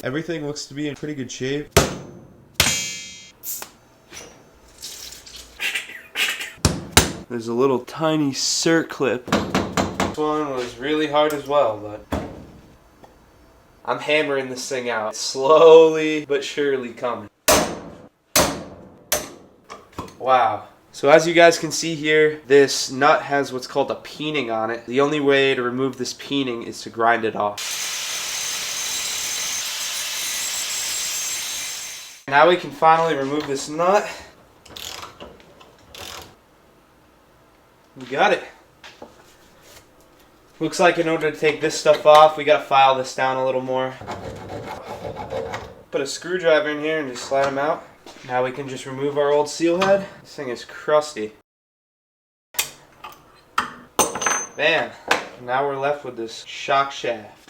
Everything looks to be in pretty good shape. There's a little tiny cert clip. This one was really hard as well, but I'm hammering this thing out. Slowly but surely coming. Wow. So as you guys can see here, this nut has what's called a peening on it. The only way to remove this peening is to grind it off. Now we can finally remove this nut. We got it. Looks like in order to take this stuff off, we gotta file this down a little more. Put a screwdriver in here and just slide them out. Now we can just remove our old seal head. This thing is crusty. Bam! Now we're left with this shock shaft.